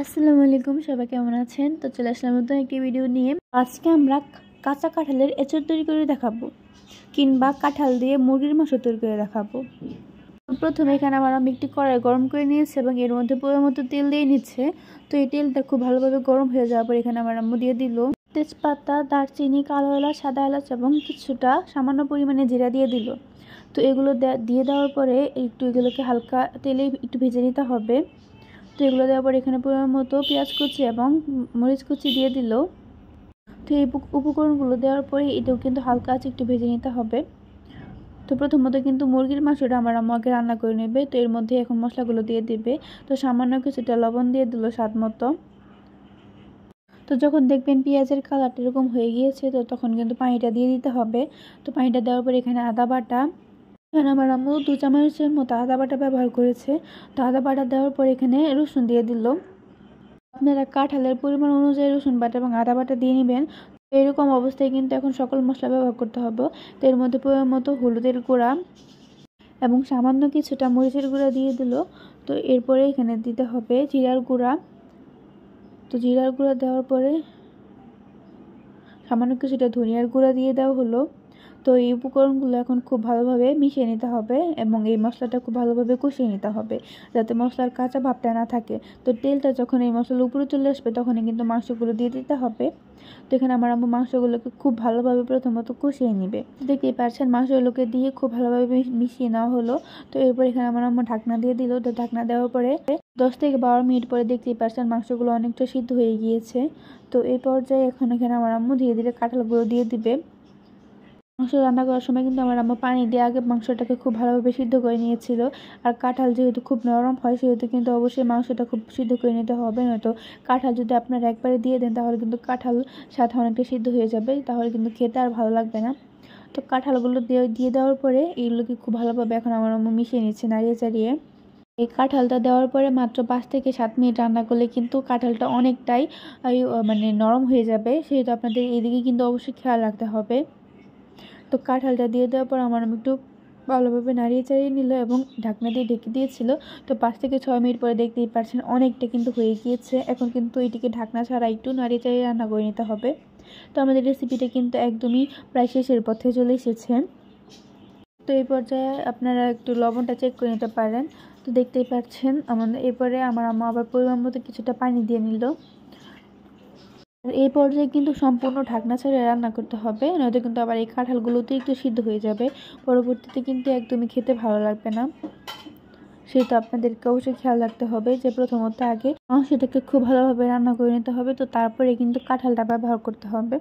আসসালামু আলাইকুম, সবাই কেমন আছেন? তো চলে আসলাম নতুন একটি ভিডিও নিয়ে। আজকে আমরা কাঁচা কাঁঠালের এঁচড় তৈরি করে দেখাবো, কিংবা কাঁঠাল দিয়ে মুরগির মাংস তৈরি করে দেখাবো। প্রথমে এখানে আমার একটি কড়াই গরম করে নিয়েছে এবং এর মধ্যে পরিমাণ মতো তেল দিয়ে নিচ্ছে। তো এই তেলটা খুব ভালোভাবে গরম হয়ে যাওয়ার পর এখানে আমার আম্মু দিয়ে দিল তেজপাতা, দারচিনি, কালো এলাচ, সাদা এলাচ এবং কিছুটা সামান্য পরিমাণে জিরা দিয়ে দিল। তো এগুলো দিয়ে দেওয়ার পরে একটু এগুলোকে হালকা তেলে একটু ভেজে নিতে হবে। তো এগুলো দেওয়ার পর এখানে পরিমাণ মতো পেঁয়াজ কুচি এবং মরিচ কুচি দিয়ে দিল। তো এই উপকরণগুলো দেওয়ার পরে এটাও কিন্তু হালকা আছে একটু ভেজে নিতে হবে। তো প্রথমত কিন্তু মুরগির মাংসটা আমার আম্মু আগে রান্না করে নেবে। তো এর মধ্যে এখন মশলাগুলো দিয়ে দেবে। তো সামান্য কিছুটা লবণ দিয়ে দিল স্বাদ মতো। তো যখন দেখবেন পেঁয়াজের কালারটা এরকম হয়ে গিয়েছে, তো তখন কিন্তু পানিটা দিয়ে দিতে হবে। তো পানিটা দেওয়ার পর এখানে আদা বাটা, এখানে আমার আম্মু 2 চামচের মতো আদা বাটা ব্যবহার করেছে। তো আদা বাটা দেওয়ার পর এখানে রসুন দিয়ে দিল। আপনারা কাঁঠালের পরিমাণ অনুযায়ী রসুন বাটা এবং আদা বাটা দিয়ে নেবেন। এরকম অবস্থায় কিন্তু এখন সকল মশলা ব্যবহার করতে হবে। তো এর মধ্যে পরিমাণ মতো হলুদের গুঁড়া এবং সামান্য কিছুটা মরিচের গুঁড়া দিয়ে দিল। তো এরপরে এখানে দিতে হবে জিরার গুঁড়া। তো জিরার গুঁড়া দেওয়ার পরে সামান্য কিছুটা ধনিয়ার গুঁড়া দিয়ে দেওয়া হলো। তো এই উপকরণগুলো এখন খুব ভালোভাবে মিশিয়ে নিতে হবে এবং এই মশলাটা খুব ভালোভাবে কষিয়ে নিতে হবে, যাতে মশলার কাঁচা ভাবটা না থাকে। তো তেলটা যখন এই মশলার উপরে চলে আসবে তখনই কিন্তু মাংসগুলো দিয়ে দিতে হবে। তো এখানে আমার আম্মু মাংসগুলোকে খুব ভালোভাবে প্রথমত কষিয়ে নেবে। দেখতেই পাচ্ছেন মাংসগুলোকে দিয়ে খুব ভালোভাবে মিশিয়ে নেওয়া হলো। তো এরপর এখানে আমার আম্মু ঢাকনা দিয়ে দিল। তো ঢাকনা দেওয়ার পরে 10 থেকে 12 মিনিট পরে দেখতেই পাচ্ছেন মাংসগুলো অনেকটা সিদ্ধ হয়ে গিয়েছে। তো এই পর্যায়ে এখন এখানে আমার আম্মু ধীরে ধীরে কাঁঠালগুলো দিয়ে দিবে। মাংস রান্না করার সময় কিন্তু আমার আম্মু পানি দিয়ে আগে মাংসটাকে খুব ভালোভাবে সিদ্ধ করে নিয়েছিল। আর কাঁঠাল যেহেতু খুব নরম হয়, সেহেতু কিন্তু অবশ্যই মাংসটা খুব সিদ্ধ করে নিতে হবে, নয়তো কাঁঠাল যদি আপনারা একবারে দিয়ে দেন তাহলে কিন্তু কাঁঠাল সাথে অনেকটা সিদ্ধ হয়ে যাবে, তাহলে কিন্তু খেতে আর ভালো লাগবে না। তো কাঁঠালগুলো দিয়ে দেওয়ার পরে এইগুলোকে খুব ভালোভাবে এখন আমার আম্মু মিশিয়ে নিচ্ছে নাড়িয়ে চাড়িয়ে। এই কাঁঠালটা দেওয়ার পরে মাত্র 5 থেকে 7 মিনিট রান্না করলে কিন্তু কাঁঠালটা অনেকটাই মানে নরম হয়ে যাবে, সেহেতু আপনাদের এদিকে কিন্তু অবশ্যই খেয়াল রাখতে হবে। তো কাঁঠালটা দিয়ে দেওয়ার পর আমার একটু ভালোভাবে নাড়িয়ে চাড়িয়ে নিল এবং ঢাকনা দিয়ে ঢেকে দিয়েছিল। তো 5 থেকে 6 মিনিট পরে দেখতেই পাচ্ছেন অনেকটা কিন্তু হয়ে গিয়েছে। এখন কিন্তু এটিকে ঢাকনা ছাড়া একটু নাড়িয়ে চাড়িয়ে রান্না করে নিতে হবে। তো আমাদের রেসিপিটা কিন্তু একদমই প্রায় শেষের পথে চলে এসেছে। তো এই পর্যায়ে আপনারা একটু লবণটা চেক করে নিতে পারেন। তো দেখতেই পাচ্ছেন এরপরে আমার আম্মা আবার পরিমাণ মতো কিছুটা পানি দিয়ে নিল। এই পর্যায়ে কিন্তু সম্পূর্ণ ঢাকনা ছেড়ে রান্না করতে হবে, নয়তো কিন্তু আবার এই কাঁঠালগুলোতে একটু সিদ্ধ হয়ে যাবে, পরবর্তীতে কিন্তু একদমই খেতে ভালো লাগবে না। সেটা আপনাদেরকে অবশ্যই খেয়াল রাখতে হবে যে প্রথমত আগে মাংসটাকে খুব ভালোভাবে রান্না করে নিতে হবে, তো তারপরে কিন্তু কাঁঠালটা ব্যবহার করতে হবে।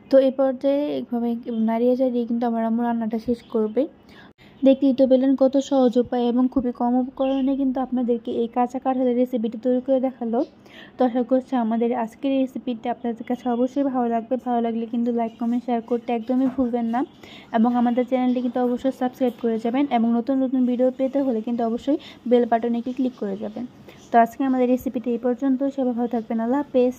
তো এই পর্যায়ে এইভাবে নাড়িয়ে চাড়িয়ে কিন্তু আমার আম্মু রান্নাটা শেষ করবে। দেখতেই তো পেলেন কত সহজ উপায় এবং খুবই কম উপকরণে কিন্তু আপনাদেরকে এই কাঁচা কাঁঠালের রেসিপিটি তৈরি করে দেখালো। তো আশা করছি আমাদের আজকের এই রেসিপিটা আপনাদের কাছে অবশ্যই ভালো লাগবে। ভালো লাগলে কিন্তু লাইক, কমেন্ট, শেয়ার করতে একদমই ভুলবেন না এবং আমাদের চ্যানেলটি কিন্তু অবশ্যই সাবস্ক্রাইব করে যাবেন এবং নতুন নতুন ভিডিও পেতে হলে কিন্তু অবশ্যই বেল বাটনে ক্লিক করে যাবেন। তো আজকে আমাদের রেসিপিটি এই পর্যন্ত। সবাই ভালো থাকবেন। আল্লাহ হাফেজ।